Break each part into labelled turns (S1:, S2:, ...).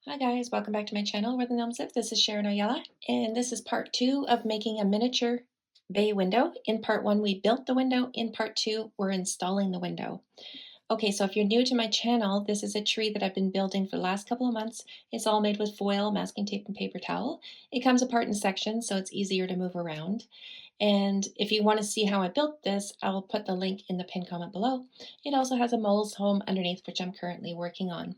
S1: Hi guys, welcome back to my channel where the gnomes live. This is Sharon Oyella, and this is part 2 of making a miniature bay window. In part 1 we built the window, in part 2 we're installing the window. Okay, so if you're new to my channel, this is a tree that I've been building for the last couple of months. It's all made with foil, masking tape, and paper towel. It comes apart in sections so it's easier to move around. And if you want to see how I built this, I will put the link in the pinned comment below. It also has a mole's home underneath, which I'm currently working on.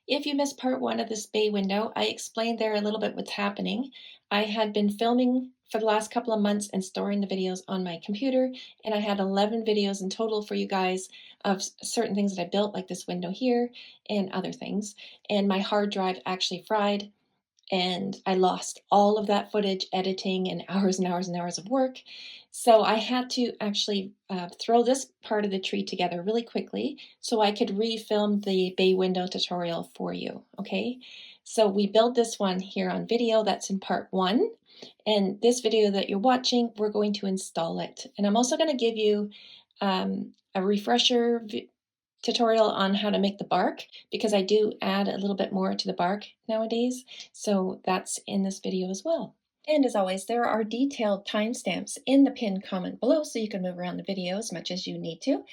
S1: If you missed part 1 of this bay window, I explained there a little bit what's happening. I had been filming for the last couple of months and storing the videos on my computer, and I had 11 videos in total for you guys of certain things that I built, like this window here and other things. And my hard drive actually fried, and I lost all of that footage editing and hours and hours and hours of work. So I had to actually throw this part of the tree together really quickly so I could refilm the bay window tutorial for you, okay? So we built this one here on video, that's in part 1. And this video that you're watching, we're going to install it. And I'm also going to give you a refresher tutorial on how to make the bark, because I do add a little bit more to the bark nowadays. So that's in this video as well. And as always, there are detailed timestamps in the pinned comment below so you can move around the video as much as you need to.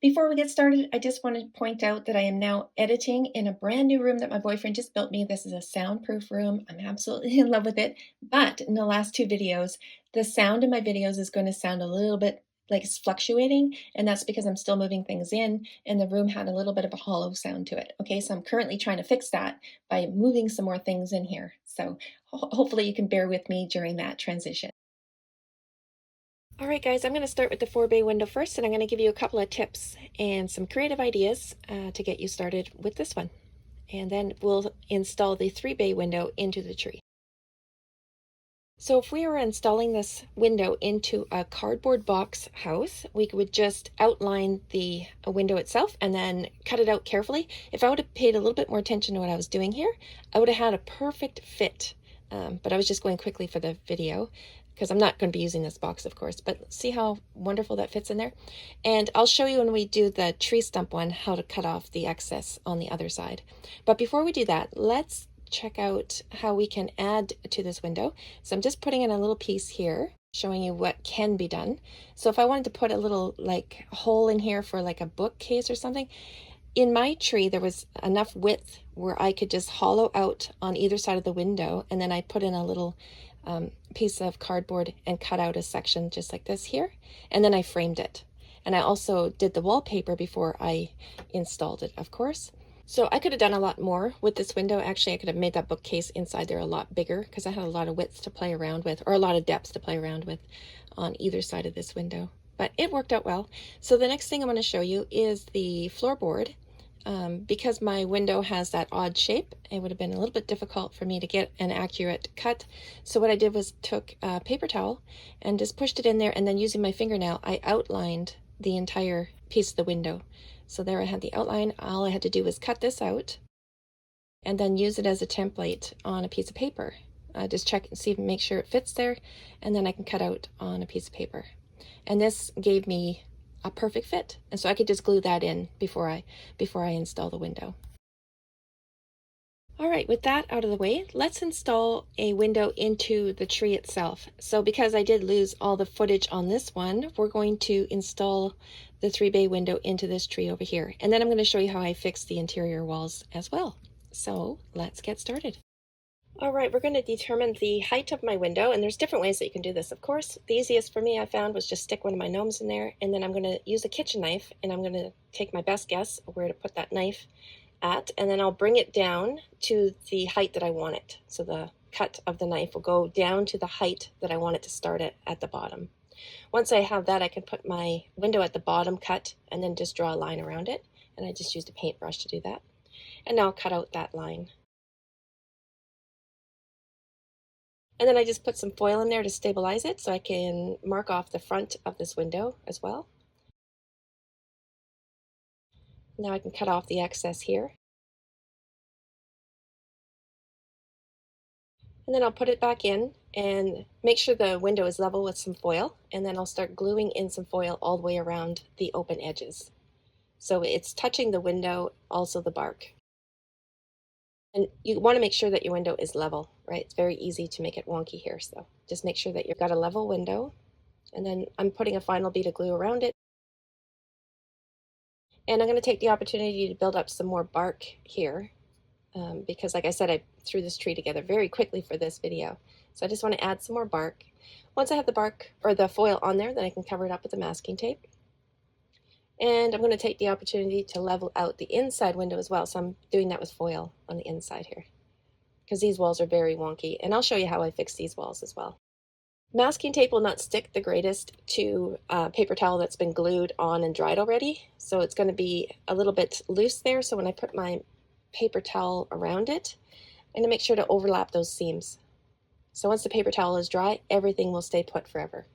S1: Before we get started, I just want to point out that I am now editing in a brand new room that my boyfriend just built me. This is a soundproof room. I'm absolutely in love with it. But in the last 2 videos, the sound in my videos is going to sound a little bit like it's fluctuating, and that's because I'm still moving things in, and the room had a little bit of a hollow sound to it. Okay, so I'm currently trying to fix that by moving some more things in here. So hopefully you can bear with me during that transition. All right, guys, I'm going to start with the 4-bay window first, and I'm going to give you a couple of tips and some creative ideas to get you started with this one. And then we'll install the 3-bay window into the tree. So if we were installing this window into a cardboard box house, we would just outline the window itself and then cut it out carefully. If I would have paid a little bit more attention to what I was doing here, I would have had a perfect fit. But I was just going quickly for the video because I'm not going to be using this box, of course. But see how wonderful that fits in there? And I'll show you when we do the tree stump one how to cut off the excess on the other side. But before we do that, let's check out how we can add to this window. So I'm just putting in a little piece here showing you what can be done. So if I wanted to put a little like hole in here for like a bookcase or something, in my tree there was enough width where I could just hollow out on either side of the window, and then I put in a little piece of cardboard and cut out a section just like this here, and then I framed it. And I also did the wallpaper before I installed it, of course. So I could have done a lot more with this window. Actually, I could have made that bookcase inside there a lot bigger because I had a lot of width to play around with, or a lot of depth to play around with on either side of this window. But it worked out well. So the next thing I'm going to show you is the floorboard. Because my window has that odd shape, it would have been a little bit difficult for me to get an accurate cut. So what I did was took a paper towel and just pushed it in there, and then using my fingernail, I outlined the entire piece of the window. So there I had the outline. All I had to do was cut this out and then use it as a template on a piece of paper. Just check and see, make sure it fits there, and then I can cut out on a piece of paper. And this gave me a perfect fit, and so I could just glue that in before I install the window. All right, with that out of the way, let's install a window into the tree itself. So because I did lose all the footage on this one, we're going to install the 3-bay window into this tree over here. And then I'm going to show you how I fixed the interior walls as well. So let's get started. All right, we're going to determine the height of my window, and there's different ways that you can do this, of course. The easiest for me I found was just stick one of my gnomes in there, and then I'm going to use a kitchen knife, and I'm going to take my best guess where to put that knife at, and then I'll bring it down to the height that I want it. So the cut of the knife will go down to the height that I want it to start at the bottom. Once I have that, I can put my window at the bottom cut and then just draw a line around it. And I just used a paintbrush to do that. And now I'll cut out that line. And then I just put some foil in there to stabilize it so I can mark off the front of this window as well. Now I can cut off the excess here. And then I'll put it back in and make sure the window is level with some foil, and then I'll start gluing in some foil all the way around the open edges. So it's touching the window, also the bark.
S2: And you want to make sure that your window is level, right? It's very easy to make it wonky here. So just make sure that you've got a level window. And then I'm putting a final bead of glue around it. And I'm going to take the opportunity to build up some more bark here because like I said, I threw this tree together very quickly for this video. So I just want to add some more bark. Once I have the bark or the foil on there, then I can cover it up with the masking tape. And I'm going to take the opportunity to level out the inside window as well. So I'm doing that with foil on the inside here because these walls are very wonky. And I'll show you how I fix these walls as well. Masking tape will not stick the greatest to paper towel that's been glued on and dried already. So it's going to be a little bit loose there. So when I put my paper towel around it, I'm going to make sure to overlap those seams. So once the paper towel is dry, everything will stay put forever.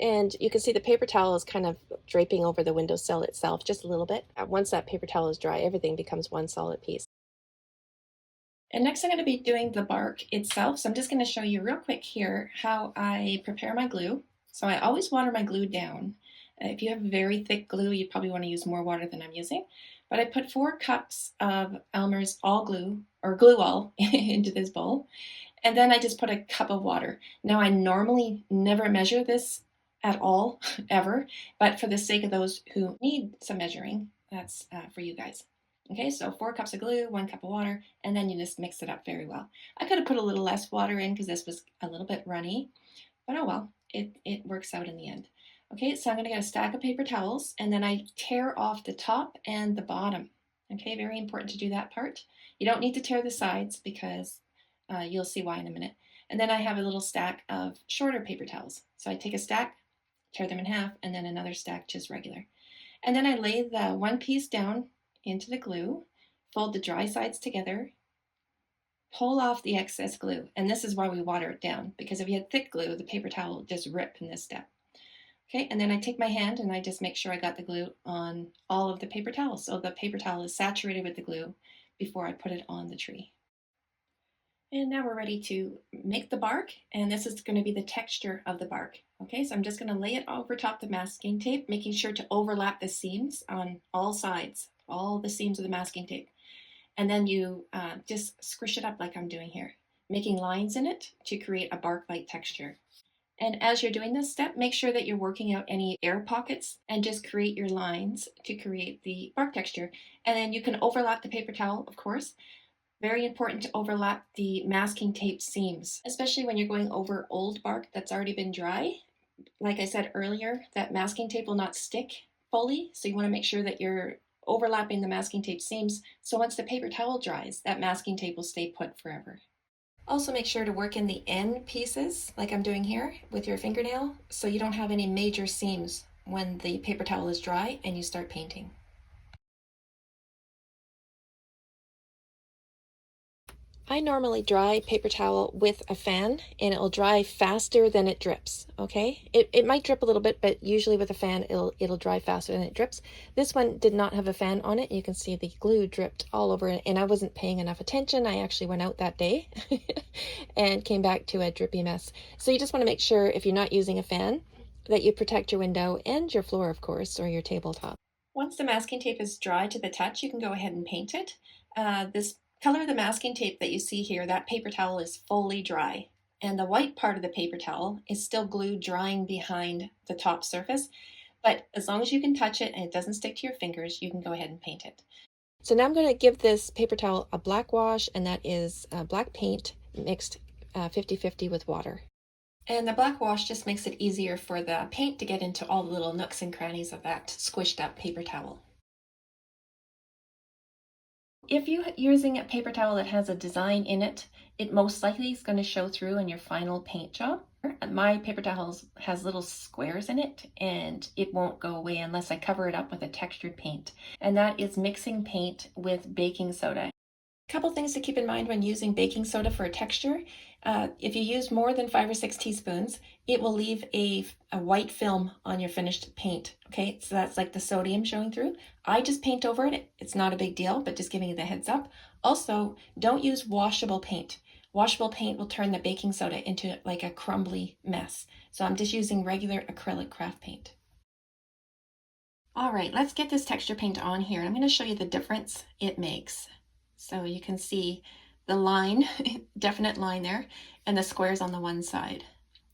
S2: And you can see the paper towel is kind of draping over the windowsill itself just a little bit. Once that paper towel is dry, everything becomes one solid piece.
S1: And next I'm going to be doing the bark itself. So I'm just going to show you real quick here how I prepare my glue. So I always water my glue down. If you have very thick glue, you probably want to use more water than I'm using. But I put 4 cups of Elmer's all glue, or glue all, into this bowl. And then I just put a cup of water. Now I normally never measure this at all, ever, but for the sake of those who need some measuring, that's for you guys. Okay, so 4 cups of glue, 1 cup of water, and then you just mix it up very well. I could have put a little less water in because this was a little bit runny, but oh well, it works out in the end. Okay, so I'm going to get a stack of paper towels, and then I tear off the top and the bottom. Okay, very important to do that part. You don't need to tear the sides because you'll see why in a minute. And then I have a little stack of shorter paper towels. So I take a stack, tear them in half, and then another stack just regular. And then I lay the one piece down into the glue, fold the dry sides together, pull off the excess glue. And this is why we water it down, because if you had thick glue, the paper towel will just rip in this step. Okay, and then I take my hand and I just make sure I got the glue on all of the paper towels. So the paper towel is saturated with the glue before I put it on the tree. And now we're ready to make the bark, and this is going to be the texture of the bark. Okay, so I'm just going to lay it over top the masking tape, making sure to overlap the seams on all sides, all the seams of the masking tape. And then you just squish it up like I'm doing here, making lines in it to create a bark-like texture. And as you're doing this step, make sure that you're working out any air pockets and just create your lines to create the bark texture. And then you can overlap the paper towel, of course. Very important to overlap the masking tape seams, especially when you're going over old bark that's already been dry. Like I said earlier, that masking tape will not stick fully, so you want to make sure that you're overlapping the masking tape seams, so once the paper towel dries, that masking tape will stay put forever. Also make sure to work in the end pieces, like I'm doing here, with your fingernail, so you don't have any major seams when the paper towel is dry and you start painting.
S2: I normally dry paper towel with a fan and it will dry faster than it drips, okay? It might drip a little bit, but usually with a fan it'll dry faster than it drips. This one did not have a fan on it. You can see the glue dripped all over it and I wasn't paying enough attention. I actually went out that day and came back to a drippy mess. So you just want to make sure if you're not using a fan that you protect your window and your floor, of course, or your tabletop.
S1: Once the masking tape is dry to the touch, you can go ahead and paint it. This color of the masking tape that you see here, that paper towel is fully dry. And the white part of the paper towel is still glued drying behind the top surface. But as long as you can touch it and it doesn't stick to your fingers, you can go ahead and paint it.
S2: So now I'm going to give this paper towel a black wash, and that is black paint mixed 50-50 with water.
S1: And the black wash just makes it easier for the paint to get into all the little nooks and crannies of that squished up paper towel. If you're using a paper towel that has a design in it, it most likely is going to show through in your final paint job. My paper towel has little squares in it and it won't go away unless I cover it up with a textured paint. And that is mixing paint with baking soda. A couple things to keep in mind when using baking soda for a texture. If you use more than 5 or 6 teaspoons, it will leave a white film on your finished paint. Okay, so that's like the sodium showing through. I just paint over it. It's not a big deal, but just giving you the heads up. Also, don't use washable paint. Washable paint will turn the baking soda into like a crumbly mess. So I'm just using regular acrylic craft paint. All right, let's get this texture paint on here. I'm going to show you the difference it makes. So you can see the line, definite line there, and the squares on the one side.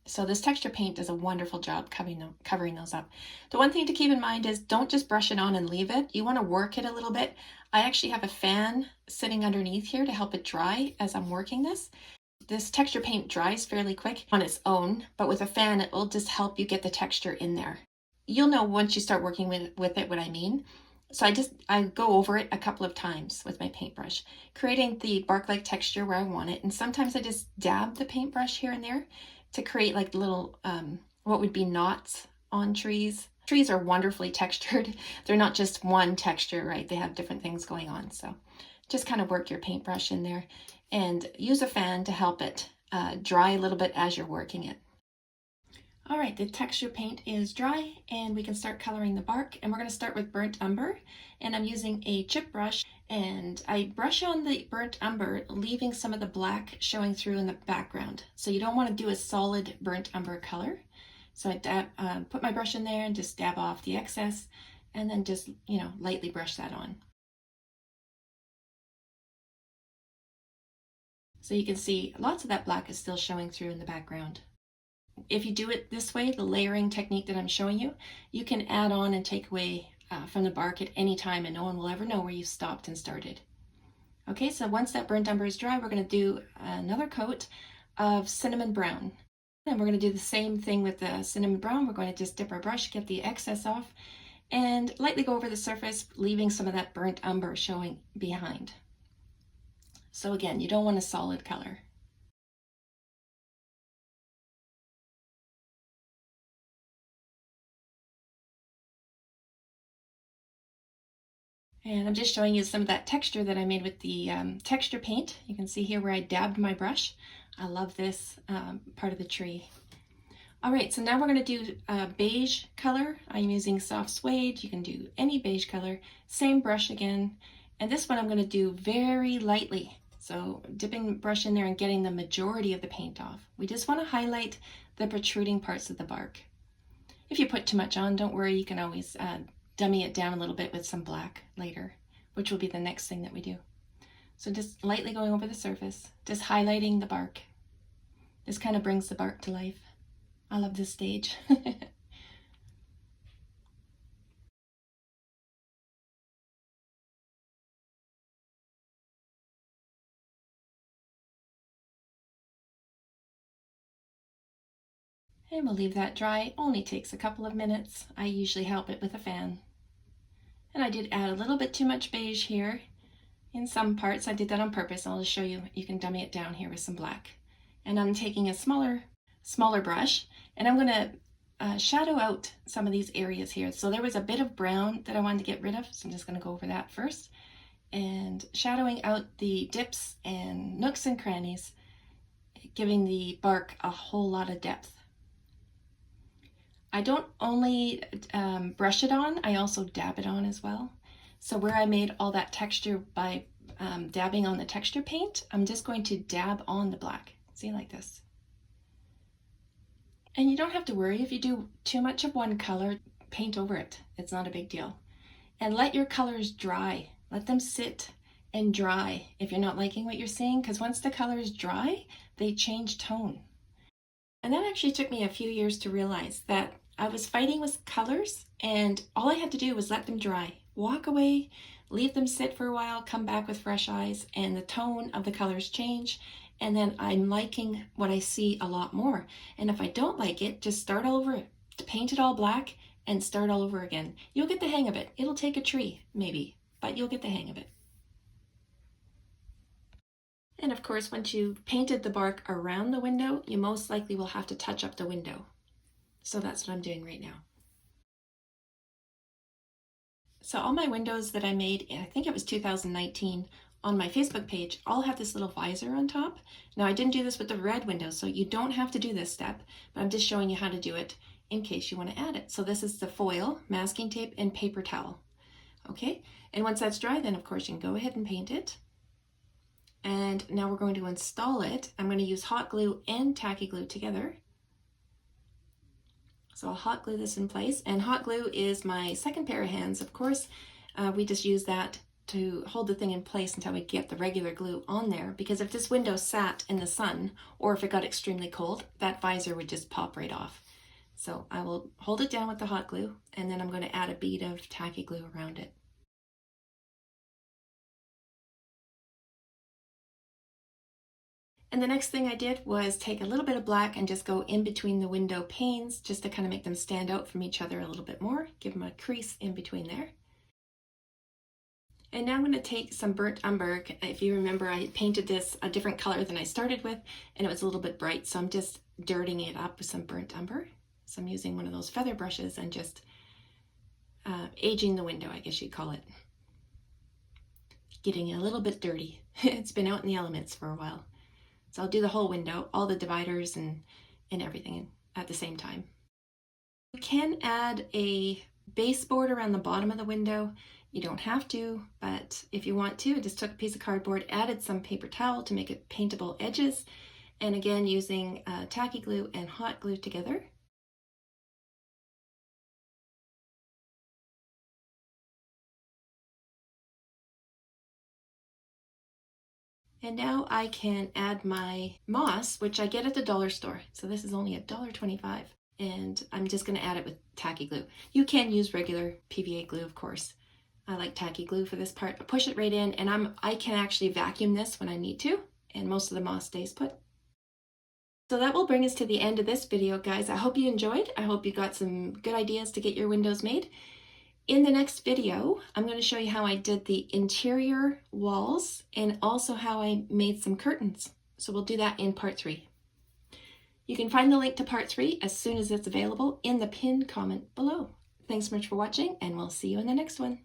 S1: So this texture paint does a wonderful job covering those up. The one thing to keep in mind is don't just brush it on and leave it. You want to work it a little bit. I actually have a fan sitting underneath here to help it dry as I'm working this. This texture paint dries fairly quick on its own, but with a fan it will just help you get the texture in there. You'll know once you start working with it what I mean. So I go over it a couple of times with my paintbrush, creating the bark-like texture where I want it. And sometimes I just dab the paintbrush here and there to create like little, what would be knots on trees. Trees are wonderfully textured. They're not just one texture, right? They have different things going on. So just kind of work your paintbrush in there and use a fan to help it dry a little bit as you're working it. All right, the texture paint is dry and we can start coloring the bark, and we're going to start with burnt umber, and I'm using a chip brush and I brush on the burnt umber, leaving some of the black showing through in the background. So you don't want to do a solid burnt umber color. So I put my brush in there and just dab off the excess and then just, lightly brush that on. So you can see lots of that black is still showing through in the background. If you do it this way, the layering technique that I'm showing you, you can add on and take away from the bark at any time and no one will ever know where you stopped and started. Okay, so once that burnt umber is dry, we're going to do another coat of cinnamon brown. And we're going to do the same thing with the cinnamon brown. We're going to just dip our brush, get the excess off, and lightly go over the surface, leaving some of that burnt umber showing behind. So again, you don't want a solid color. And I'm just showing you some of that texture that I made with the texture paint. You can see here where I dabbed my brush. I love this part of the tree. All right, so now we're going to do beige color. I'm using soft suede. You can do any beige color. Same brush again. And this one I'm going to do very lightly. So dipping the brush in there and getting the majority of the paint off. We just want to highlight the protruding parts of the bark. If you put too much on, don't worry, you can always dummy it down a little bit with some black later, which will be the next thing that we do. So just lightly going over the surface, just highlighting the bark. This kind of brings the bark to life. I love this stage. And we'll leave that dry. Only takes a couple of minutes. I usually help it with a fan. And I did add a little bit too much beige here. In some parts, I did that on purpose. I'll just show you. You can dummy it down here with some black. And I'm taking a smaller brush, and I'm going to shadow out some of these areas here. So there was a bit of brown that I wanted to get rid of, so I'm just going to go over that first. And shadowing out the dips and nooks and crannies, giving the bark a whole lot of depth. I don't only brush it on, I also dab it on as well. So where I made all that texture by dabbing on the texture paint, I'm just going to dab on the black. See, like this. And you don't have to worry if you do too much of one color, paint over it. It's not a big deal. And let your colors dry. Let them sit and dry if you're not liking what you're seeing, because once the colors dry, they change tone. And that actually took me a few years to realize that I was fighting with colors and all I had to do was let them dry. Walk away, leave them sit for a while, come back with fresh eyes, and the tone of the colors change. And then I'm liking what I see a lot more. And if I don't like it, just start all over, paint it all black and start all over again. You'll get the hang of it. It'll take a tree, maybe, but you'll get the hang of it. And of course, once you've painted the bark around the window, you most likely will have to touch up the window. So that's what I'm doing right now. So all my windows that I made, I think it was 2019, on my Facebook page, all have this little visor on top. Now I didn't do this with the red window, so you don't have to do this step, but I'm just showing you how to do it in case you want to add it. So this is the foil, masking tape, and paper towel. Okay, and once that's dry, then of course you can go ahead and paint it. And now we're going to install it. I'm going to use hot glue and tacky glue together. So I'll hot glue this in place, and hot glue is my second pair of hands. Of course, we just use that to hold the thing in place until we get the regular glue on there, because if this window sat in the sun or if it got extremely cold, that visor would just pop right off. So I will hold it down with the hot glue, and then I'm going to add a bead of tacky glue around it. And the next thing I did was take a little bit of black and just go in between the window panes just to kind of make them stand out from each other a little bit more, give them a crease in between there. And now I'm going to take some burnt umber. If you remember, I painted this a different color than I started with, and it was a little bit bright, so I'm just dirtying it up with some burnt umber. So I'm using one of those feather brushes and just aging the window, I guess you'd call it. Getting a little bit dirty. It's been out in the elements for a while. So I'll do the whole window, all the dividers and everything at the same time. You can add a baseboard around the bottom of the window. You don't have to, but if you want to, I just took a piece of cardboard, added some paper towel to make it paintable edges, and again using tacky glue and hot glue together. And now I can add my moss, which I get at the dollar store. So this is only $1.25. And I'm just going to add it with tacky glue. You can use regular PVA glue, of course. I like tacky glue for this part. I push it right in, and I can actually vacuum this when I need to, and most of the moss stays put. So that will bring us to the end of this video, guys. I hope you enjoyed. I hope you got some good ideas to get your windows made. In the next video, I'm going to show you how I did the interior walls and also how I made some curtains. So we'll do that in part 3. You can find the link to part 3 as soon as it's available in the pinned comment below. Thanks so much for watching, and we'll see you in the next one.